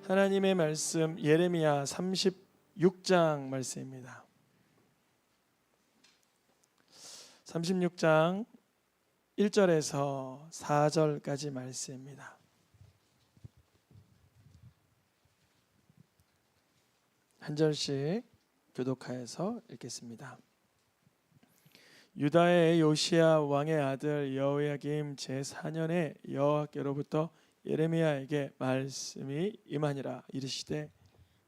하나님의 말씀 예레미야 36장 말씀입니다. 36장 1절에서 4절까지 말씀입니다. 한 절씩 교독하여서 읽겠습니다. 유다의 요시야 왕의 아들 여호야김 제4년에 여호와께로부터 예레미야에게 말씀이 임하니라. 이르시되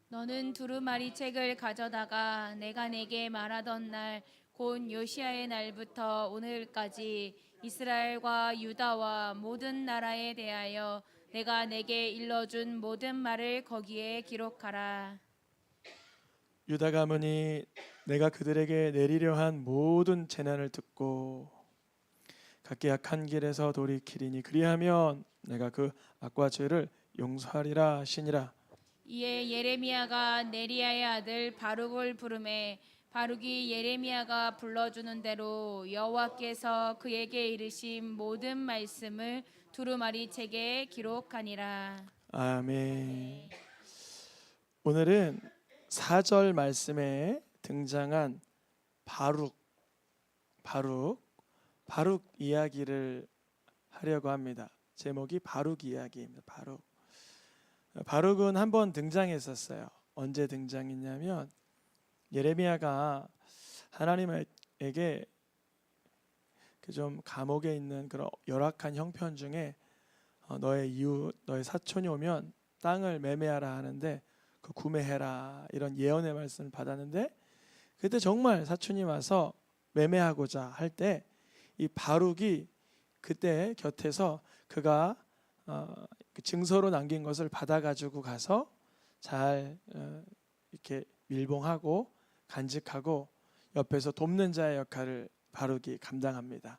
너는 두루마리 책을 가져다가 내가 내게 말하던 날 곧 요시야의 날부터 오늘까지 이스라엘과 유다와 모든 나라에 대하여 내가 내게 일러준 모든 말을 거기에 기록하라. 유다 가문이 내가 그들에게 내리려 한 모든 재난을 듣고 각기 악한 길에서 돌이키리니 그리하면 내가 그 악과 죄를 용서하리라 하시니라. 이에 예레미야가 네리야의 아들 바룩을 부르매 바룩이 예레미야가 불러주는 대로 여호와께서 그에게 이르신 모든 말씀을 두루마리 책에 기록하니라. 아멘. 오늘은 4절 말씀에 등장한 바룩 이야기를 하려고 합니다. 제목이 바룩 이야기입니다. 바룩은 한번 등장했었어요. 언제 등장했냐면 예레미야가 하나님에게 그 좀 감옥에 있는 그런 열악한 형편 중에 너의 이웃, 너의 사촌이 오면 땅을 매매하라 하는데 그 구매해라 이런 예언의 말씀을 받았는데 그때 정말 사촌이 와서 매매하고자 할 때 이 바룩이 그때 곁에서 그가 그 증서로 남긴 것을 받아가지고 가서 잘 이렇게 밀봉하고 간직하고 옆에서 돕는 자의 역할을 바룩이 감당합니다.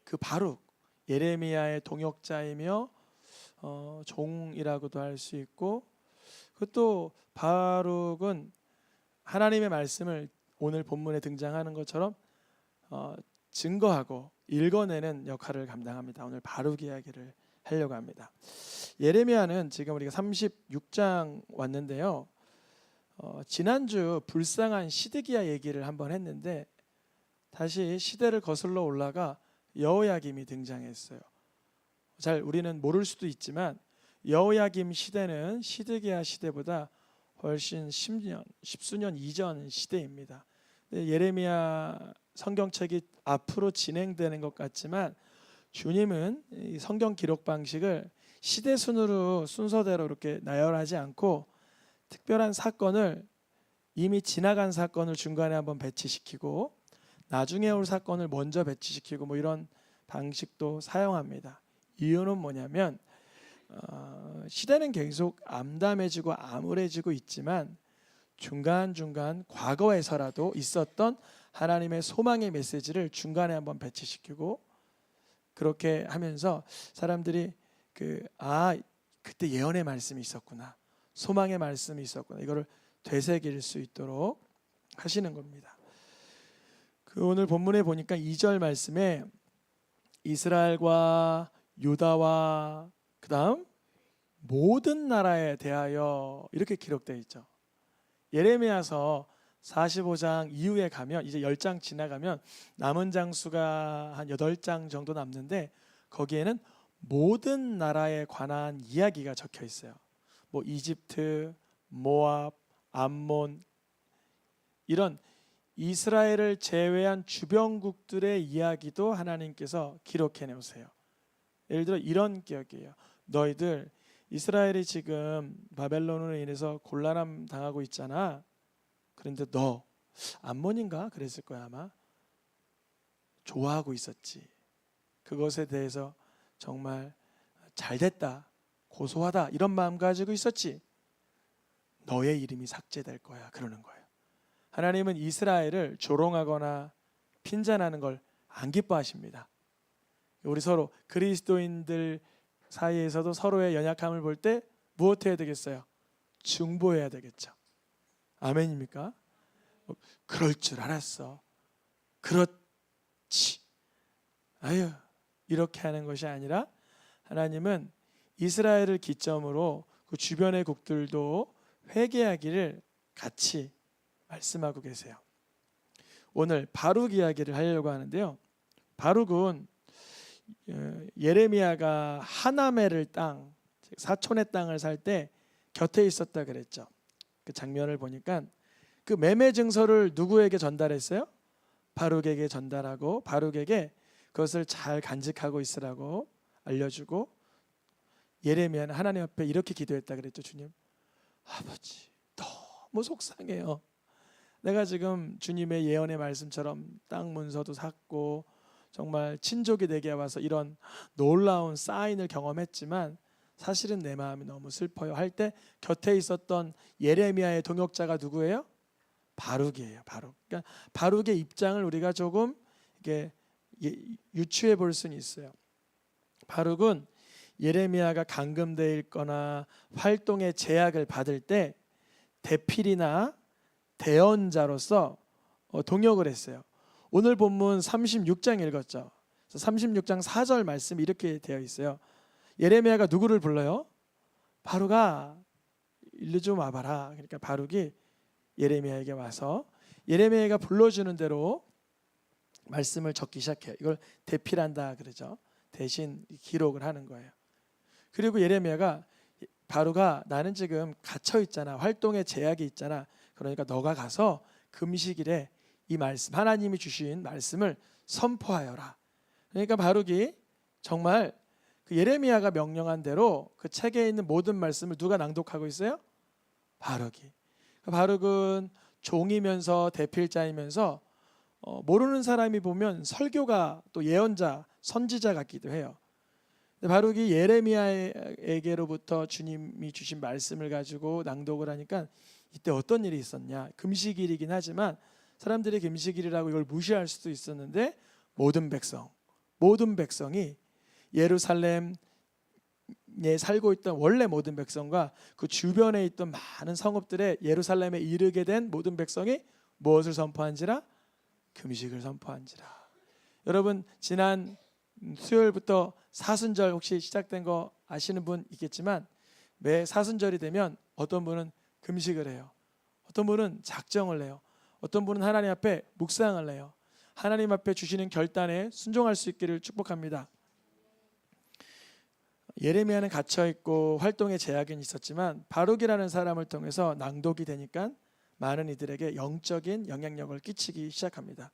그 바룩 예레미야의 동역자이며 종이라고도 할 수 있고 그것도 바룩은 하나님의 말씀을 오늘 본문에 등장하는 것처럼 증거하고 읽어내는 역할을 감당합니다. 오늘 바룩 이야기를 하려고 합니다. 예레미야는 지금 우리가 36장 왔는데요. 지난주 불쌍한 시드기야 얘기를 한번 했는데 다시 시대를 거슬러 올라가 여호야김이 등장했어요. 잘 우리는 모를 수도 있지만 여호야김 시대는 시드기야 시대보다 훨씬 10수년 이전 시대입니다. 예레미야 성경책이 앞으로 진행되는 것 같지만 주님은 이 성경 기록 방식을 시대 순서대로 이렇게 나열하지 않고 특별한 사건을 이미 지나간 사건을 중간에 한번 배치시키고 나중에 올 사건을 먼저 배치시키고 뭐 이런 방식도 사용합니다. 이유는 뭐냐면 시대는 계속 암담해지고 암울해지고 있지만 중간중간 과거에서라도 있었던 하나님의 소망의 메시지를 중간에 한번 배치시키고 그렇게 하면서 사람들이 그때 예언의 말씀이 있었구나, 소망의 말씀이 있었구나, 이거를 되새길 수 있도록 하시는 겁니다. 그 오늘 본문에 보니까 2절 말씀에 이스라엘과 유다와 그다음 모든 나라에 대하여 이렇게 기록되어 있죠. 예레미야서 45장 이후에 가면 이제 10장 지나가면 남은 장수가 한 8장 정도 남는데 거기에는 모든 나라에 관한 이야기가 적혀 있어요. 뭐 이집트, 모압, 암몬 이런 이스라엘을 제외한 주변국들의 이야기도 하나님께서 기록해 놓으세요. 예를 들어 이런 기억이에요. 너희들 이스라엘이 지금 바벨론으로 인해서 곤란함 당하고 있잖아. 그런데 너 암몬인가 그랬을 거야 아마. 좋아하고 있었지. 그것에 대해서 정말 잘됐다, 고소하다 이런 마음 가지고 있었지. 너의 이름이 삭제될 거야 그러는 거예요. 하나님은 이스라엘을 조롱하거나 핀잔하는 걸 안 기뻐하십니다. 우리 서로 그리스도인들 사이에서도 서로의 연약함을 볼 때 무엇 해야 되겠어요? 중보해야 되겠죠. 아멘입니까? 그럴 줄 알았어. 그렇지. 이렇게 하는 것이 아니라 하나님은 이스라엘을 기점으로 그 주변의 국들도 회개하기를 같이 말씀하고 계세요. 오늘 바룩 이야기를 하려고 하는데요. 바룩은 예레미야가 하나멜을 땅, 사촌의 땅을 살 때 곁에 있었다 그랬죠. 그 장면을 보니까 그 매매 증서를 누구에게 전달했어요? 바룩에게 전달하고 바룩에게 그것을 잘 간직하고 있으라고 알려주고, 예레미야는 하나님 앞에 이렇게 기도했다 그랬죠. 주님, 아버지 너무 속상해요. 내가 지금 주님의 예언의 말씀처럼 땅 문서도 샀고 정말 친족이 내게 와서 이런 놀라운 사인을 경험했지만 사실은 내 마음이 너무 슬퍼요 할 때 곁에 있었던 예레미야의 동역자가 누구예요? 바룩이에요. 바룩. 그러니까 바룩의 입장을 우리가 조금 이게 유추해 볼 수는 있어요. 바룩은 예레미야가 감금되어 있거나 활동의 제약을 받을 때 대필이나 대언자로서 동역을 했어요. 오늘 본문 36장 읽었죠. 36장 4절 말씀이 이렇게 되어 있어요. 예레미야가 누구를 불러요? 바룩아 일로 좀 와봐라. 그러니까 바룩이 예레미야에게 와서 예레미야가 불러주는 대로 말씀을 적기 시작해요. 이걸 대필한다 그러죠. 대신 기록을 하는 거예요. 그리고 예레미야가 바룩아 나는 지금 갇혀 있잖아. 활동에 제약이 있잖아. 그러니까 너가 가서 금식일에 이 말씀, 하나님이 주신 말씀을 선포하여라. 그러니까 바룩이 정말 그 예레미야가 명령한 대로 그 책에 있는 모든 말씀을 누가 낭독하고 있어요? 바룩이. 바룩은 종이면서 대필자이면서 모르는 사람이 보면 설교가 또 예언자, 선지자 같기도 해요. 바룩이 예레미야에게로부터 주님이 주신 말씀을 가지고 낭독을 하니까 이때 어떤 일이 있었냐? 금식일이긴 하지만 사람들이 금식일이라고 이걸 무시할 수도 있었는데 모든 백성이 예루살렘에 살고 있던 원래 모든 백성과 그 주변에 있던 많은 성읍들에 예루살렘에 이르게 된 모든 백성이 무엇을 선포한지라? 금식을 선포한지라. 여러분 지난 수요일부터 사순절 혹시 시작된 거 아시는 분 있겠지만 매 사순절이 되면 어떤 분은 금식을 해요. 어떤 분은 작정을 해요. 어떤 분은 하나님 앞에 묵상을 해요. 하나님 앞에 주시는 결단에 순종할 수 있기를 축복합니다. 예레미야는 갇혀 있고 활동에 제약은 있었지만 바룩이라는 사람을 통해서 낭독이 되니까 많은 이들에게 영적인 영향력을 끼치기 시작합니다.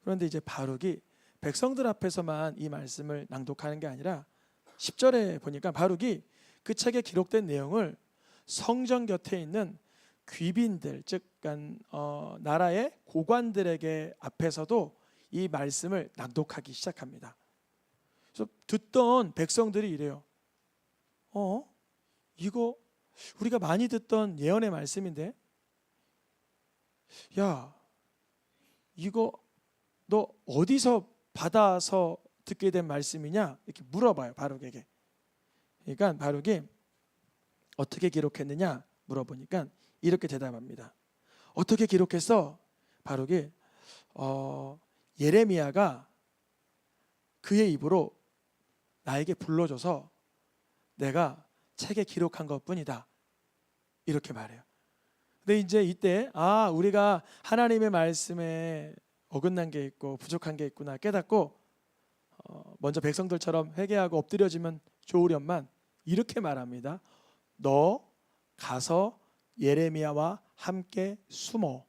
그런데 이제 바룩이 백성들 앞에서만 이 말씀을 낭독하는 게 아니라 10절에 보니까 바룩이 그 책에 기록된 내용을 성전 곁에 있는 귀빈들, 즉 나라의 고관들에게 앞에서도 이 말씀을 낭독하기 시작합니다. 그래서 듣던 백성들이 이래요. 이거 우리가 많이 듣던 예언의 말씀인데, 야, 이거 너 어디서 받아서 듣게 된 말씀이냐? 이렇게 물어봐요, 바룩에게. 그러니까 바룩이 어떻게 기록했느냐 물어보니까 이렇게 대답합니다. 어떻게 기록했어? 바룩이 예레미야가 그의 입으로 나에게 불러줘서 내가 책에 기록한 것뿐이다. 이렇게 말해요. 근데 이제 이때 우리가 하나님의 말씀에 어긋난 게 있고 부족한 게 있구나 깨닫고 먼저 백성들처럼 회개하고 엎드려지면 좋으련만 이렇게 말합니다. 너 가서 예레미야와 함께 숨어.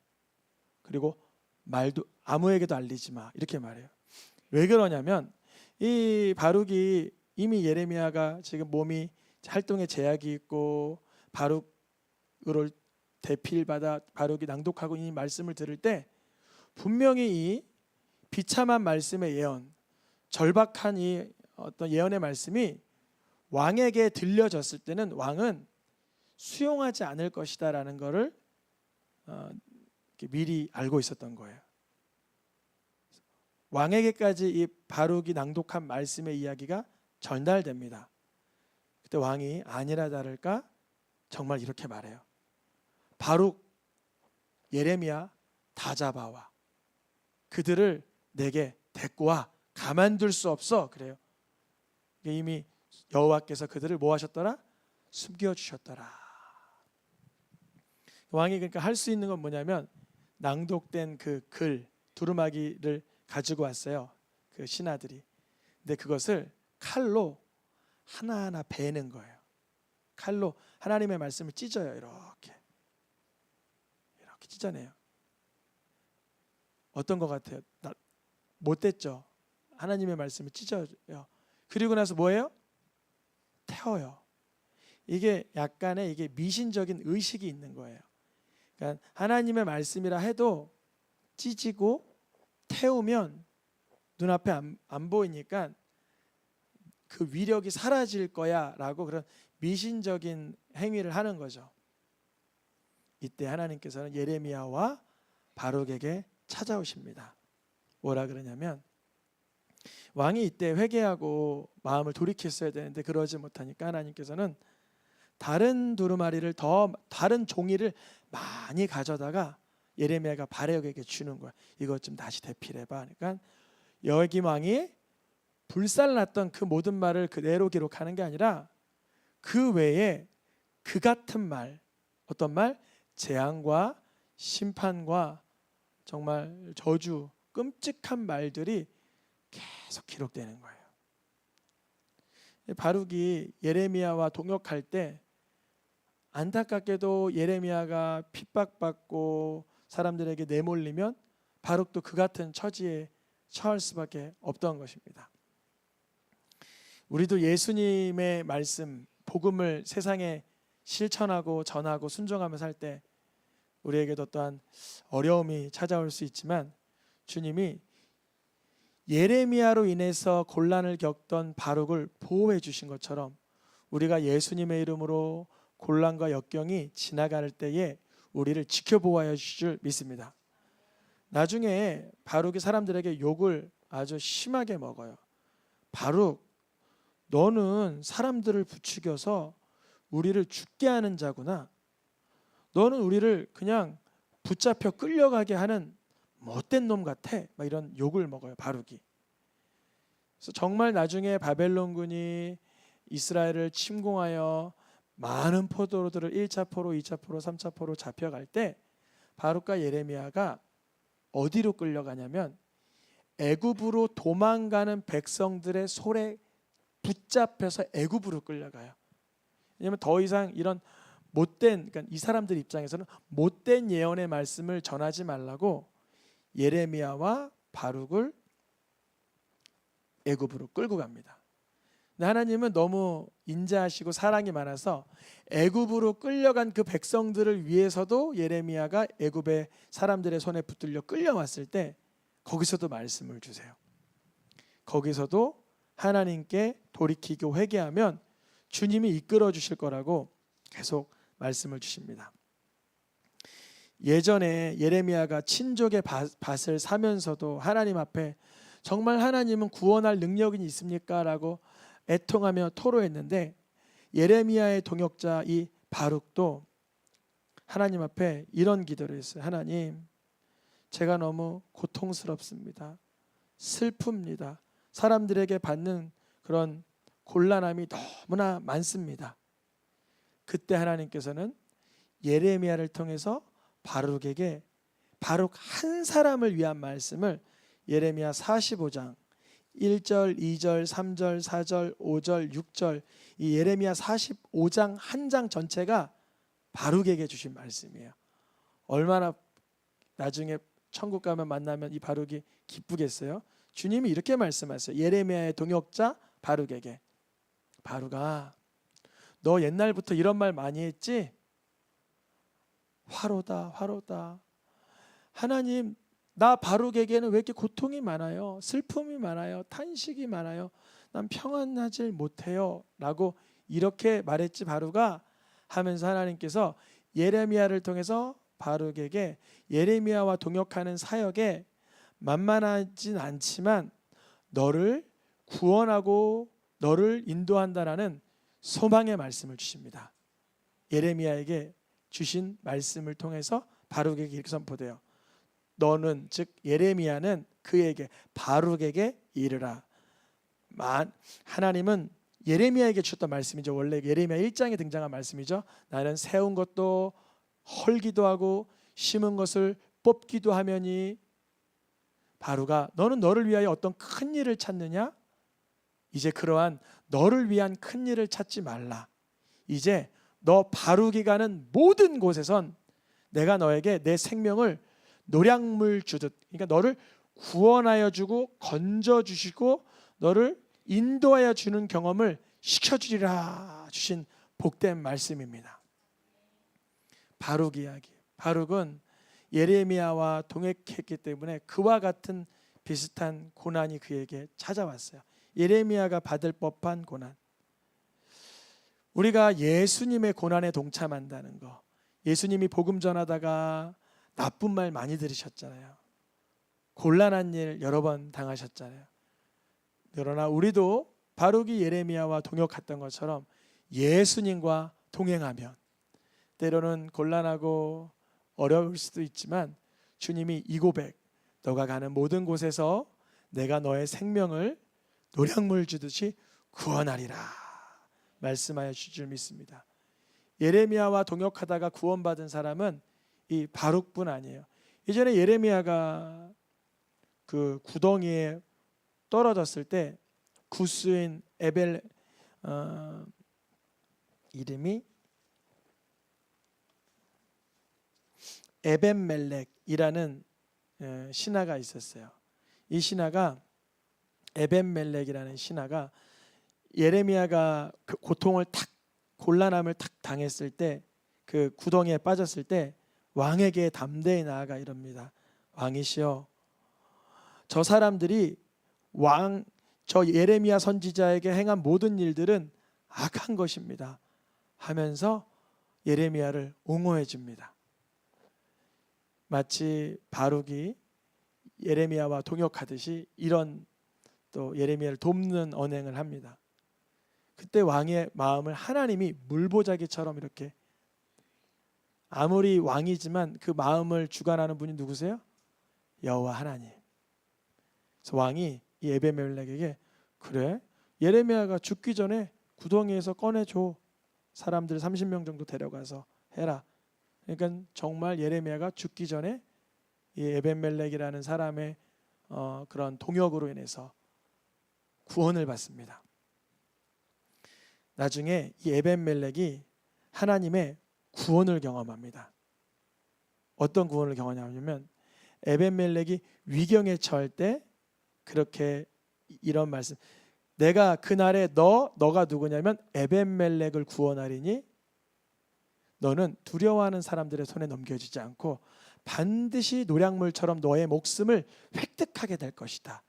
그리고 말도 아무에게도 알리지 마. 이렇게 말해요. 왜 그러냐면 이 바룩이 이미 예레미야가 지금 몸이 활동에 제약이 있고 바룩을 대필받아 바룩이 낭독하고 이 말씀을 들을 때 분명히 이 비참한 말씀의 예언, 절박한 이 어떤 예언의 말씀이 왕에게 들려졌을 때는 왕은 수용하지 않을 것이다라는 것을 미리 알고 있었던 거예요. 왕에게까지 이 바룩이 낭독한 말씀의 이야기가 전달됩니다. 그때 왕이 아니라 다를까 정말 이렇게 말해요. 바룩, 예레미야 다 잡아와. 그들을 내게 데리고 와. 가만둘 수 없어. 그래요. 이미 여호와께서 그들을 뭐 하셨더라? 숨겨주셨더라. 왕이 그러니까 할 수 있는 건 뭐냐면 낭독된 그 글 두루마기를 가지고 왔어요. 그 신하들이. 근데 그것을 칼로 하나하나 베는 거예요. 칼로 하나님의 말씀을 찢어요. 이렇게 찢어내요. 어떤 것 같아요? 못됐죠. 하나님의 말씀을 찢어요. 그리고 나서 뭐예요? 태워요. 이게 약간의 이게 미신적인 의식이 있는 거예요. 그러니까 하나님의 말씀이라 해도 찢고 태우면 눈앞에 안 보이니까 그 위력이 사라질 거야라고 그런 미신적인 행위를 하는 거죠. 이때 하나님께서는 예레미야와 바룩에게 찾아오십니다. 뭐라 그러냐면 왕이 이때 회개하고 마음을 돌이켰어야 되는데 그러지 못하니까 하나님께서는 다른 두루마리를 다른 종이를 많이 가져다가 예레미야가 바룩에게 주는 거야. 이것 좀 다시 대필해봐. 그러니까 여호야김 왕이 불살랐던 그 모든 말을 그대로 기록하는 게 아니라 그 외에 그 같은 말, 어떤 말? 재앙과 심판과 정말 저주, 끔찍한 말들이 계속 기록되는 거예요. 바룩이 예레미야와 동역할 때 안타깝게도 예레미야가 핍박받고 사람들에게 내몰리면 바룩도 그 같은 처지에 처할 수밖에 없던 것입니다. 우리도 예수님의 말씀, 복음을 세상에 실천하고 전하고 순종하며 살 때 우리에게도 또한 어려움이 찾아올 수 있지만 주님이 예레미야로 인해서 곤란을 겪던 바룩을 보호해 주신 것처럼 우리가 예수님의 이름으로 곤란과 역경이 지나갈 때에 우리를 지켜보아야 주실 줄 믿습니다. 나중에 바룩이 사람들에게 욕을 아주 심하게 먹어요. 바룩, 너는 사람들을 부추겨서 우리를 죽게 하는 자구나. 너는 우리를 그냥 붙잡혀 끌려가게 하는 못된 놈 같아. 막 이런 욕을 먹어요, 바룩이. 그래서 정말 나중에 바벨론군이 이스라엘을 침공하여 많은 포도로들을 1차 포로, 2차 포로, 3차 포로 잡혀갈 때 바룩과 예레미야가 어디로 끌려가냐면 애굽으로 도망가는 백성들의 손에 붙잡혀서 애굽으로 끌려가요. 왜냐하면 더 이상 이런 못된, 그러니까 이 사람들 입장에서는 못된 예언의 말씀을 전하지 말라고 예레미야와 바룩을 애굽으로 끌고 갑니다. 근데 하나님은 너무 인자하시고 사랑이 많아서 애굽으로 끌려간 그 백성들을 위해서도 예레미야가 애굽의 사람들의 손에 붙들려 끌려왔을 때 거기서도 말씀을 주세요. 거기서도 하나님께 돌이키고 회개하면 주님이 이끌어 주실 거라고 계속 말씀을 주십니다. 예전에 예레미야가 친족의 밭을 사면서도 하나님 앞에 정말 하나님은 구원할 능력이 있습니까? 라고 애통하며 토로했는데 예레미야의 동역자 이 바룩도 하나님 앞에 이런 기도를 했어요. 하나님, 제가 너무 고통스럽습니다. 슬픕니다. 사람들에게 받는 그런 곤란함이 너무나 많습니다. 그때 하나님께서는 예레미야를 통해서 바룩에게 바룩 한 사람을 위한 말씀을 예레미야 45장 1절, 2절, 3절, 4절, 5절, 6절 이 예레미야 45장 한 장 전체가 바룩에게 주신 말씀이에요. 얼마나 나중에 천국 가면 만나면 이 바룩이 기쁘겠어요. 주님이 이렇게 말씀하세요. 예레미야의 동역자 바룩에게, 바룩아, 너 옛날부터 이런 말 많이 했지? 화로다, 화로다. 하나님, 나 바룩에게는 왜 이렇게 고통이 많아요? 슬픔이 많아요? 탄식이 많아요? 난 평안하지 못해요 라고 이렇게 말했지 바룩아 하면서 하나님께서 예레미야를 통해서 바룩에게 예레미야와 동역하는 사역에 만만하진 않지만 너를 구원하고 너를 인도한다라는 소망의 말씀을 주십니다. 예레미야에게 주신 말씀을 통해서 바룩에게 이렇게 선포돼요. 너는, 즉 예레미야는 그에게 바룩에게 이르라. 하나님은 예레미야에게 주셨던 말씀이죠. 원래 예레미야 1장에 등장한 말씀이죠. 나는 세운 것도 헐기도 하고 심은 것을 뽑기도 하면이, 바루가 너는 너를 위하여 어떤 큰 일을 찾느냐? 이제 그러한 너를 위한 큰 일을 찾지 말라. 이제 너 바루기 가는 모든 곳에선 내가 너에게 내 생명을 노량물 주듯, 그러니까 너를 구원하여 주고 건져 주시고 너를 인도하여 주는 경험을 시켜주리라 주신 복된 말씀입니다. 바룩 이야기. 바룩은 예레미야와 동역했기 때문에 그와 같은 비슷한 고난이 그에게 찾아왔어요. 예레미야가 받을 법한 고난. 우리가 예수님의 고난에 동참한다는 거, 예수님이 복음 전하다가 나쁜 말 많이 들으셨잖아요. 곤란한 일 여러 번 당하셨잖아요. 그러나 우리도 바룩이 예레미야와 동역했던 것처럼 예수님과 동행하면 때로는 곤란하고 어려울 수도 있지만 주님이 이 고백, 너가 가는 모든 곳에서 내가 너의 생명을 노량물 주듯이 구원하리라 말씀하여 주실 줄 믿습니다. 예레미야와 동역하다가 구원받은 사람은 이 바룩뿐 아니에요. 이전에 예레미야가 그 구덩이에 떨어졌을 때 구스인 이름이 에벤멜렉이라는 신하가 있었어요. 이 신하가, 에벤멜렉이라는 신하가 예레미야가 그 고통을 곤란함을 당했을 때, 그 구덩이에 빠졌을 때 왕에게 담대히 나아가 이럽니다. 왕이시여, 저 사람들이 저 예레미야 선지자에게 행한 모든 일들은 악한 것입니다 하면서 예레미야를 옹호해 줍니다. 마치 바룩이 예레미야와 동역하듯이 이런 또 예레미야를 돕는 언행을 합니다. 그때 왕의 마음을 하나님이 물보자기처럼 이렇게, 아무리 왕이지만 그 마음을 주관하는 분이 누구세요? 여호와 하나님. 그래서 왕이 이 에베멜렉에게, 그래, 예레미야가 죽기 전에 구덩이에서 꺼내줘, 사람들 30명 정도 데려가서 해라. 그러니까 정말 예레미야가 죽기 전에 이 에벤멜렉이라는 사람의 그런 동역으로 인해서 구원을 받습니다. 나중에 이 에벤멜렉이 하나님의 구원을 경험합니다. 어떤 구원을 경험하냐면, 에벤멜렉이 위경에 처할 때 그렇게 이런 말씀, 내가 그날에 너가 누구냐면 에벤멜렉을 구원하리니 너는 두려워하는 사람들의 손에 넘겨지지 않고 반드시 노량물처럼 너의 목숨을 획득하게 될 것이다.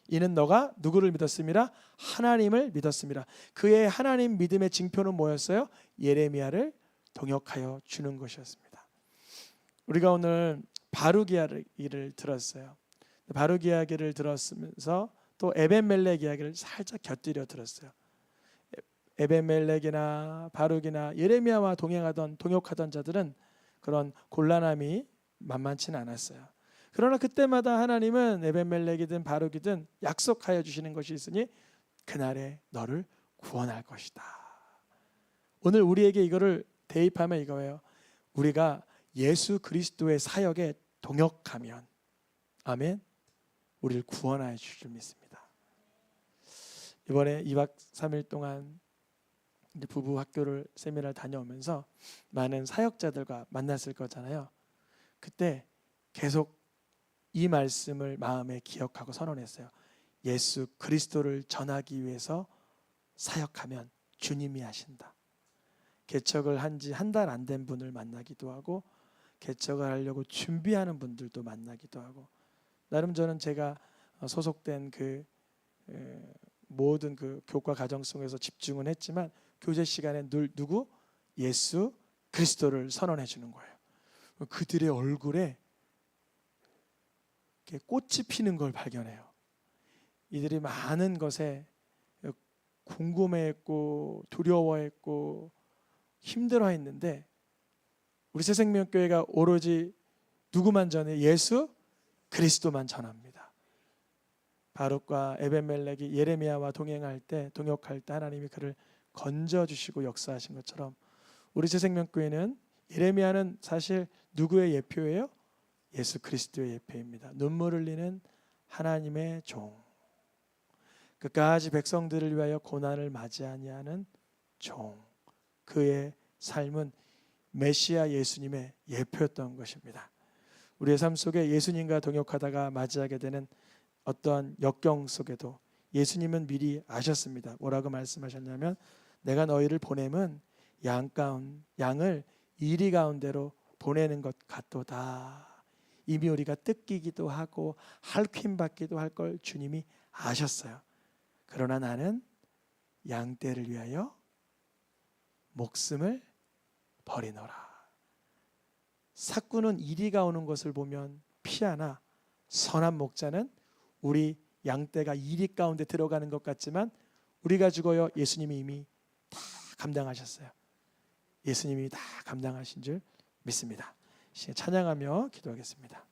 이는 너가 누구를 믿었음이라? 하나님을 믿었음이라. 그의 하나님 믿음의 징표는 뭐였어요? 예레미야를 동역하여 주는 것이었습니다. 우리가 오늘 바룩 이야기를 들었어요. 바룩 이야기를 들었으면서 또 에벤멜렉 이야기를 살짝 곁들여 들었어요. 에벤멜렉이나 바룩이나 예레미야와 동역하던 자들은 그런 곤란함이 만만치는 않았어요. 그러나 그때마다 하나님은 에벤멜렉이든 바룩이든 약속하여 주시는 것이 있으니 그날에 너를 구원할 것이다. 오늘 우리에게 이거를 대입하면 이거예요. 우리가 예수 그리스도의 사역에 동역하면, 아멘, 우리를 구원하여 주실 줄 믿습니다. 이번에 2박 3일 동안 부부 학교를 세미나를 다녀오면서 많은 사역자들과 만났을 거잖아요. 그때 계속 이 말씀을 마음에 기억하고 선언했어요. 예수 그리스도를 전하기 위해서 사역하면 주님이 하신다. 개척을 한 지 한 달 안 된 분을 만나기도 하고, 개척을 하려고 준비하는 분들도 만나기도 하고, 나름 저는 제가 소속된 그 모든 그 교과 과정 속에서 집중은 했지만 교제 시간에 늘 누구? 예수 그리스도를 선언해 주는 거예요. 그들의 얼굴에 꽃이 피는 걸 발견해요. 이들이 많은 것에 궁금해했고 두려워했고 힘들어했는데, 우리 새생명교회가 오로지 누구만 전해? 예수 그리스도만 전합니다. 바룩과 에벤멜렉이 예레미야와 동역할 때 하나님이 그를 건져주시고 역사하신 것처럼 우리 새생명교회는 예레미야는 사실 누구의 예표예요? 예수 그리스도의 예표입니다. 눈물 흘리는 하나님의 종, 끝까지 백성들을 위하여 고난을 맞이 아니하는 종, 그의 삶은 메시아 예수님의 예표였던 것입니다. 우리의 삶 속에 예수님과 동역하다가 맞이하게 되는 어떠한 역경 속에도 예수님은 미리 아셨습니다. 뭐라고 말씀하셨냐면 내가 너희를 보냄은 양을 이리 가운데로 보내는 것 같도다. 이미 우리가 뜯기기도 하고 할퀴임받기도 할 걸 주님이 아셨어요. 그러나 나는 양떼를 위하여 목숨을 버리노라. 삭구는 이리가 오는 것을 보면 피하나 선한 목자는 우리 양떼가 이리 가운데 들어가는 것 같지만 우리가 죽어요. 예수님이 이미 다 감당하셨어요. 예수님이 다 감당하신 줄 믿습니다. 찬양하며 기도하겠습니다.